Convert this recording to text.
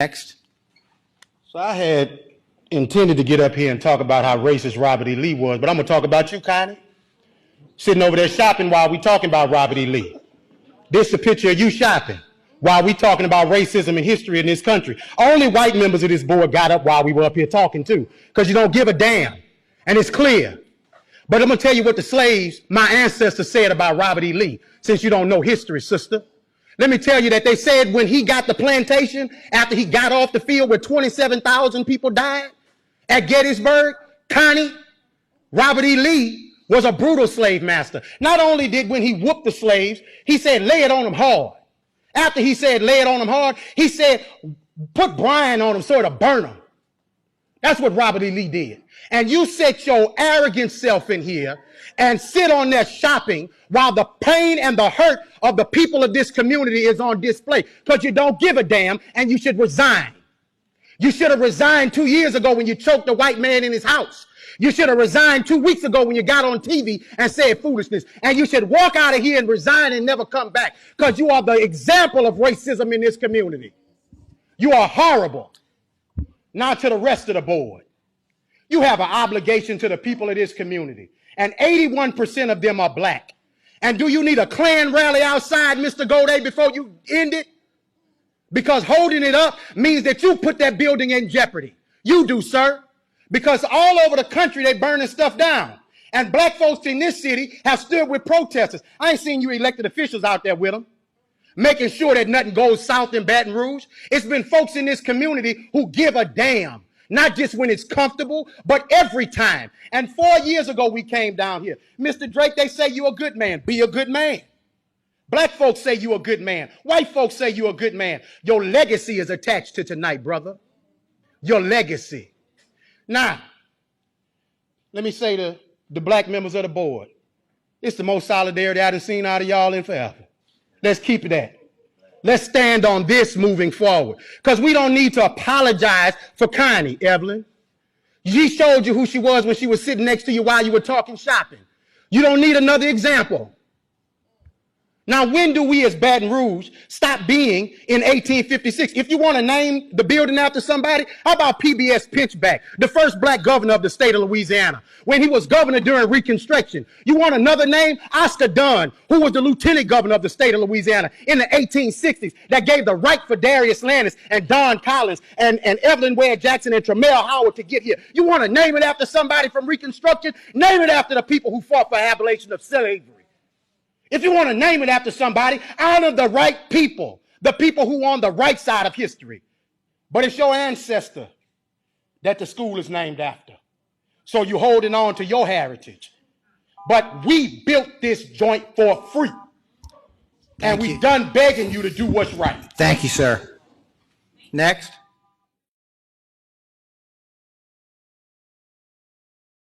Next. So I had intended to get up here and talk about how racist Robert E. Lee was, but I'm going to talk about you, Connie. Sitting over there shopping while we talking about Robert E. Lee. This is a picture of you shopping while we talking about racism and history in this country. Only white members of this board got up while we were up here talking too, because you don't give a damn, and it's clear. But I'm going to tell you what the slaves, my ancestors, said about Robert E. Lee, since you don't know history, sister. Let me tell you that they said when he got the plantation, after he got off the field where 27,000 people died at Gettysburg, Connie, Robert E. Lee was a brutal slave master. Not only did when he whooped the slaves, he said, lay it on them hard. After he said, lay it on them hard, he said, put brine on them so it'll burn them. That's what Robert E. Lee did. And you set your arrogant self in here and sit on there shopping while the pain and the hurt of the people of this community is on display, because you don't give a damn and you should resign. You should have resigned 2 years ago when you choked a white man in his house. You should have resigned 2 weeks ago when you got on TV and said foolishness. And you should walk out of here and resign and never come back, because you are the example of racism in this community. You are horrible. Now to the rest of the board. You have an obligation to the people of this community, and 81% of them are black. And do you need a Klan rally outside, Mr. Goday, before you end it? Because holding it up means that you put that building in jeopardy. You do, sir. Because all over the country, they're burning stuff down. And black folks in this city have stood with protesters. I ain't seen you elected officials out there with them, making sure that nothing goes south in Baton Rouge. It's been folks in this community who give a damn. Not just when it's comfortable, but every time. And 4 years ago, we came down here. Mr. Drake, they say you're a good man. Be a good man. Black folks say you're a good man. White folks say you're a good man. Your legacy is attached to tonight, brother. Your legacy. Now, let me say to the black members of the board, it's the most solidarity I've seen out of y'all in forever. Let's keep it that. Let's stand on this moving forward, because we don't need to apologize for Connie, Evelyn. She showed you who she was when she was sitting next to you while you were talking shopping. You don't need another example. Now, when do we as Baton Rouge stop being in 1856? If you want to name the building after somebody, how about PBS Pinchback, the first black governor of the state of Louisiana, when he was governor during Reconstruction? You want another name? Oscar Dunn, who was the lieutenant governor of the state of Louisiana in the 1860s, that gave the right for Darius Landis and Don Collins and Evelyn Ware Jackson and Tremel Howard to get here. You want to name it after somebody from Reconstruction? Name it after the people who fought for abolition of slavery. If you want to name it after somebody, honor the right people, the people who are on the right side of history. But it's your ancestor that the school is named after. So you're holding on to your heritage. But we built this joint for free. And we've done begging you to do what's right. Thank you, sir. Next.